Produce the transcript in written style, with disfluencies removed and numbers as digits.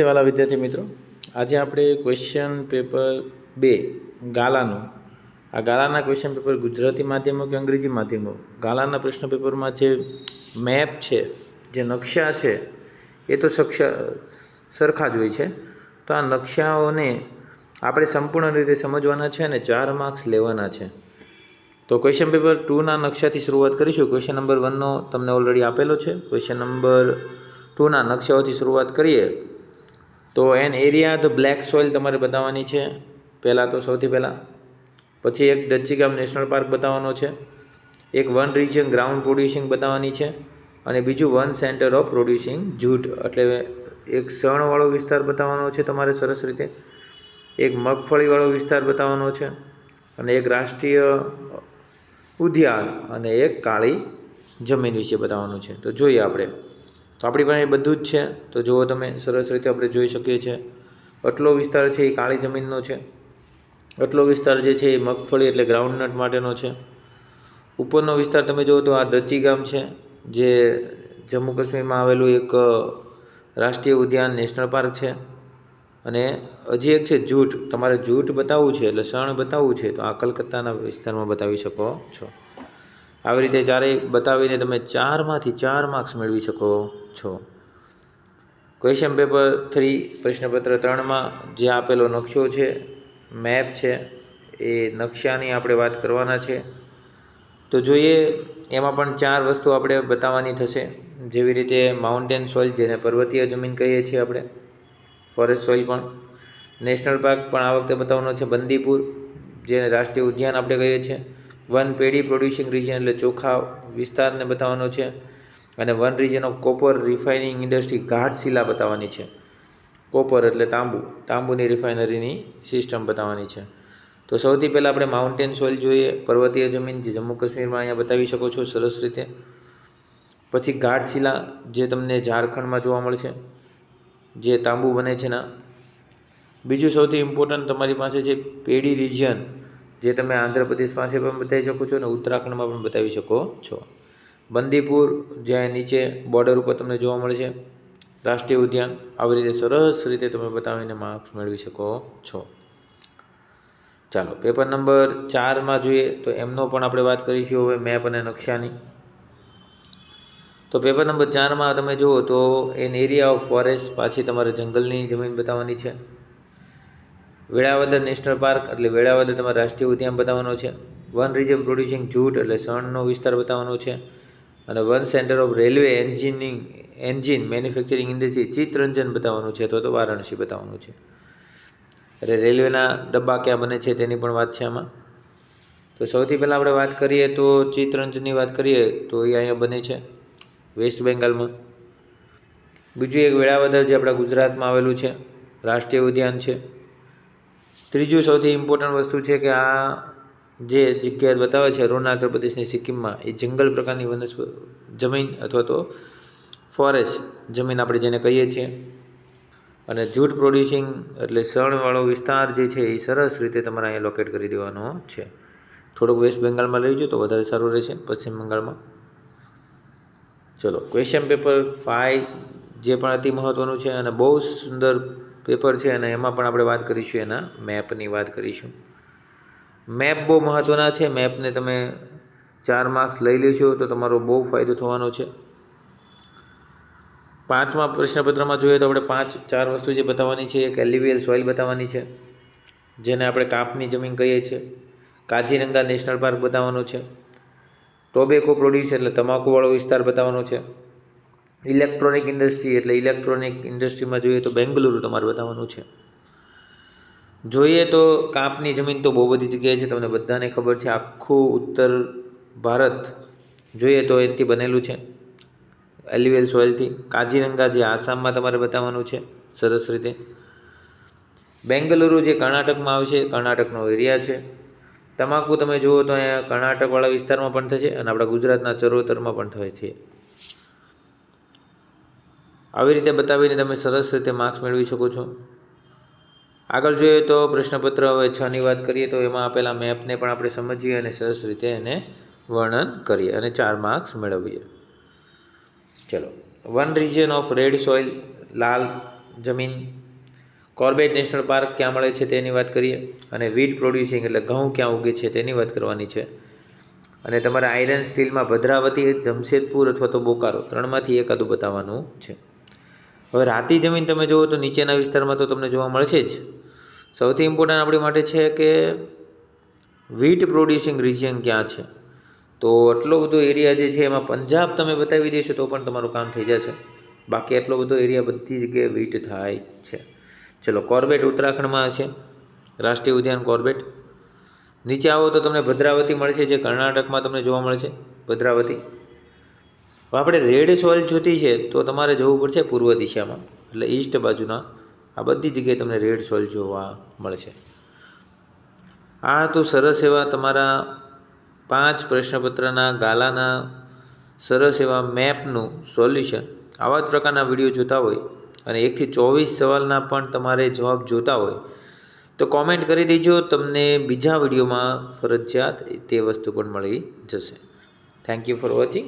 વાલા વિદ્યાર્થી મિત્રો, આજે આપણે ક્વેશ્ચન પેપર 2 ગાલાનું આ ગાલાના ક્વેશ્ચન પેપર ગુજરાતી માધ્યમો કે અંગ્રેજી માધ્યમો ગાલાના પ્રશ્ન પેપરમાં જે મેપ છે, જે નકશા છે, એ તો સરખા જ હોય છે. તો આ નકશાઓને આપણે સંપૂર્ણ રીતે સમજવાના છે અને 4 માર્ક્સ લેવાના છે. તો ક્વેશ્ચન પેપર 2ના નકશાથી શરૂઆત કરીશું. ક્વેશ્ચન નંબર 1નો તમને ઓલરેડી આપેલો છે. ક્વેશ્ચન નંબર 2ના નકશાઓથી શરૂઆત કરીએ તો an area the black soil તમારે બતાવવાની છે સૌથી પહેલાં. પછી એક ડચ્ચી ગામ નેશનલ પાર્ક બતાવવાનો છે. એક વન રિજિયન ગ્રાઉન્ડ પ્રોડ્યુસિંગ બતાવવાની છે. અને બીજું one centre of producing jute, એટલે એક શણવાળો વિસ્તાર બતાવવાનો છે તમારે સરસ રીતે. એક મગફળીવાળો વિસ્તાર બતાવવાનો છે. અને એક રાષ્ટ્રીય ઉદ્યાન અને એક કાળી જમીન વિશે બતાવવાનું છે. તો જોઈએ આપણે. તો આપણી પાસે બધું જ છે. તો જુઓ તમે, સરસ રીતે આપણે જોઈ શકીએ છીએ. આટલો વિસ્તાર છે એ કાળી જમીનનો છે. આટલો વિસ્તાર જે છે એ મગફળી એટલે ગ્રાઉન્ડનટ માટેનો છે. ઉપરનો વિસ્તાર તમે જુઓ તો આ ડચ્ચી ગામ છે, જે જમ્મુ કાશ્મીરમાં આવેલું એક રાષ્ટ્રીય ઉદ્યાન નેશનલ પાર્ક છે. અને હજી એક છે જૂટ. તમારે જૂટ બતાવવું છે એટલે શણ બતાવવું છે તો આ કલકત્તાના વિસ્તારમાં બતાવી શકો છો. આવી રીતે ચારેય બતાવીને તમે 4માંથી 4 માર્ક્સ મેળવી શકો છો. ક્વેશ્ચન પેપર 3 પ્રશ્નપત્ર 3માં જે આપેલો નકશો છે, મેપ છે, એ નકશાની આપણે વાત કરવાના છે. તો જોઈએ, એમાં પણ 4 વસ્તુ આપણે બતાવવાની થશે. જેવી રીતે માઉન્ટેન સોઇલ, જેને પર્વતીય જમીન કહીએ છીએ આપણે, ફોરેસ્ટ સોઇલ પણ. નેશનલ પાર્ક પણ આ વખતે બતાવવાનો છે, બંદીપુર, જેને રાષ્ટ્રીય ઉદ્યાન આપણે કહીએ છીએ. વન પેડી પ્રોડ્યુસિંગ રિજિયન એટલે ચોખા વિસ્તારને બતાવવાનો છે. અને one region of copper refining industry Ghatshila બતાવવાની છે. કોપર એટલે તાંબુની રિફાઇનરીની સિસ્ટમ બતાવવાની છે. તો સૌથી પહેલાં આપણે માઉન્ટેન સોઇલ જોઈએ, પર્વતીય જમીન, જે જમ્મુ કાશ્મીરમાં અહીંયા બતાવી શકો છો સરસ રીતે. પછી ઘાટશિલા, જે તમને ઝારખંડમાં જોવા મળશે, જે તાંબુ બને છે ના. બીજું સૌથી ઇમ્પોર્ટન્ટ તમારી પાસે છે પેડી રિજિયન, જે તમે આંધ્રપ્રદેશ પાસે પણ બતાવી શકો છો અને ઉત્તરાખંડમાં પણ બતાવી શકો છો. બંદીપુર, જ્યાં નીચે બોર્ડર ઉપર તમને જોવા મળશે રાષ્ટ્રીય ઉદ્યાન. આવી રીતે સરસ રીતે તમે બતાવીને માર્ક્સ મેળવી શકો છો. ચાલો, પેપર નંબર 4માં જોઈએ તો એમનો પણ આપણે વાત કરીશું હવે, મેપ અને નકશાની. તો પેપર નંબર 4માં તમે જુઓ તો એન એરિયા ઓફ ફોરેસ્ટ, પાછી તમારે જંગલની જમીન બતાવવાની છે. વેળાવદર નેશનલ પાર્ક એટલે વેળાવદર તમારે રાષ્ટ્રીય ઉદ્યાન બતાવવાનો છે. વન રિજન પ્રોડ્યુસિંગ જૂટ એટલે શણનો વિસ્તાર બતાવવાનો છે. અને one centre of railway engine manufacturing industry Chittaranjan બતાવવાનું છે, અથવા તો વારાણસી બતાવવાનું છે. એટલે રેલવેના ડબ્બા ક્યાં બને છે તેની પણ વાત છે આમાં. તો સૌથી પહેલાં આપણે વાત કરીએ તો ચિત્તરંજનની વાત કરીએ તો એ અહીંયા બને છે વેસ્ટ બેંગાલમાં. બીજું એક વેળાવદર, જે આપણા ગુજરાતમાં આવેલું છે, રાષ્ટ્રીય ઉદ્યાન છે. ત્રીજું સૌથી ઇમ્પોર્ટન્ટ વસ્તુ છે કે આ જે જગ્યા બતાવે છે અરુણાચલ પ્રદેશની સિક્કિમમાં, એ જંગલ પ્રકારની જમીન અથવા તો ફોરેસ્ટ જમીન આપણે જેને કહીએ છીએ. અને જૂટ પ્રોડ્યુસિંગ એટલે શણવાળો વિસ્તાર જે છે એ સરસ રીતે તમારે અહીંયા લોકેટ કરી દેવાનો છે. થોડુંક વેસ્ટ બેંગાલમાં લઈ જાઓ તો વધારે સારું રહેશે, પશ્ચિમ બંગાળમાં. ચલો, ક્વેશ્ચન પેપર 5 જે પણ અતિ મહત્ત્વનું છે અને બહુ સુંદર પેપર છે, અને એમાં પણ આપણે વાત કરીશું એના મેપની વાત કરીશું. મેપ બહુ મહત્ત્વના છે. મેપને તમે 4 માર્ક્સ લઈ લેશો તો તમારો બહુ ફાયદો થવાનો છે. 5મા પ્રશ્નપત્રમાં જોઈએ તો આપણે 4 વસ્તુ જે બતાવવાની છે, એક એલ્યુવિયલ સોઇલ બતાવવાની છે, જેને આપણે કાપની જમીન કહીએ છીએ. કાઝીરંગા નેશનલ પાર્ક બતાવવાનો છે. ટોબેકો પ્રોડ્યુસ એટલે તમાકુવાળો વિસ્તાર બતાવવાનો છે. ઇલેક્ટ્રોનિક ઇન્ડસ્ટ્રી એટલે ઇલેક્ટ્રોનિક ઇન્ડસ્ટ્રીમાં જોઈએ તો બેંગલુરુ તમારે બતાવવાનું છે. જોઈએ તો કાપની જમીન તો બહુ બધી જગ્યાએ છે, તમને બધાને ખબર છે. આખું ઉત્તર ભારત જોઈએ તો એનાથી બનેલું છે, એલ્યુવિયલ સોઇલથી. કાઝીરંગા જે આસામમાં તમારે બતાવવાનું છે સરસ રીતે. બેંગલુરુ જે કર્ણાટકમાં આવશે, કર્ણાટકનો એરિયા છે. તમાકુ તમે જુઓ તો અહીંયા કર્ણાટકવાળા વિસ્તારમાં પણ થશે અને આપણા ગુજરાતના ચરોતરમાં પણ થાય છે. આવી રીતે બતાવીને તમે સરસ રીતે માર્ક્સ મેળવી શકો છો. આગળ જોઈએ તો પ્રશ્નપત્ર હવે 6ની વાત કરીએ તો એમાં આપેલા મેપને પણ આપણે સમજીએ અને સરસ રીતે એને વર્ણન કરીએ અને 4 માર્ક્સ મેળવીએ. ચલો, one region of red soil, લાલ જમીન. કોર્બેટ નેશનલ પાર્ક ક્યાં મળે છે તેની વાત કરીએ, અને વીટ પ્રોડ્યુસિંગ એટલે ઘઉં ક્યાં ઉગે છે તેની વાત કરવાની છે. અને તમારે આયરન સ્ટીલમાં ભદ્રાવતી, જમશેદપુર અથવા તો બોકારો ત્રણમાંથી એકાદું બતાવવાનું છે. હવે રાતી જમીન તમે જુઓ તો નીચેના વિસ્તારમાં તો તમને જોવા મળશે જ. સૌથી ઇમ્પોર્ટન્ટ આપણી માટે છે કે વીટ પ્રોડ્યુસિંગ રિજિયન ક્યાં છે. તો આટલો બધો એરિયા જે છે એમાં પંજાબ તમે બતાવી દેશો તો પણ તમારું કામ થઈ જશે. બાકી એટલો બધો એરિયા બધી જગ્યાએ વીટ થાય છે. ચલો, કોર્બેટ ઉત્તરાખંડમાં છે, રાષ્ટ્રીય ઉદ્યાન કોર્બેટ. નીચે આવો તો તમને ભદ્રાવતી મળશે, જે કર્ણાટકમાં તમને જોવા મળે છે, ભદ્રાવતી. આપણે રેડ સોઇલ જોતી છે તો તમારે જવું પડશે પૂર્વ દિશામાં, એટલે ઈસ્ટ બાજુના આ બધી જગ્યાએ તમને રેડ સોઇલ જોવા મળશે. આ તો સરસ એવા તમારા 5 પ્રશ્નપત્રના ગાલાના સરસ એવા મેપનું સોલ્યુશન. આવા જ પ્રકારના વિડીયો જોતા હોય અને 1 થી 24 સવાલના પણ તમારે જવાબ જોતા હોય તો કોમેન્ટ કરી દેજો. તમને બીજા વિડીયોમાં ફરજિયાત તે વસ્તુ પણ મળી જશે. Thank you for watching.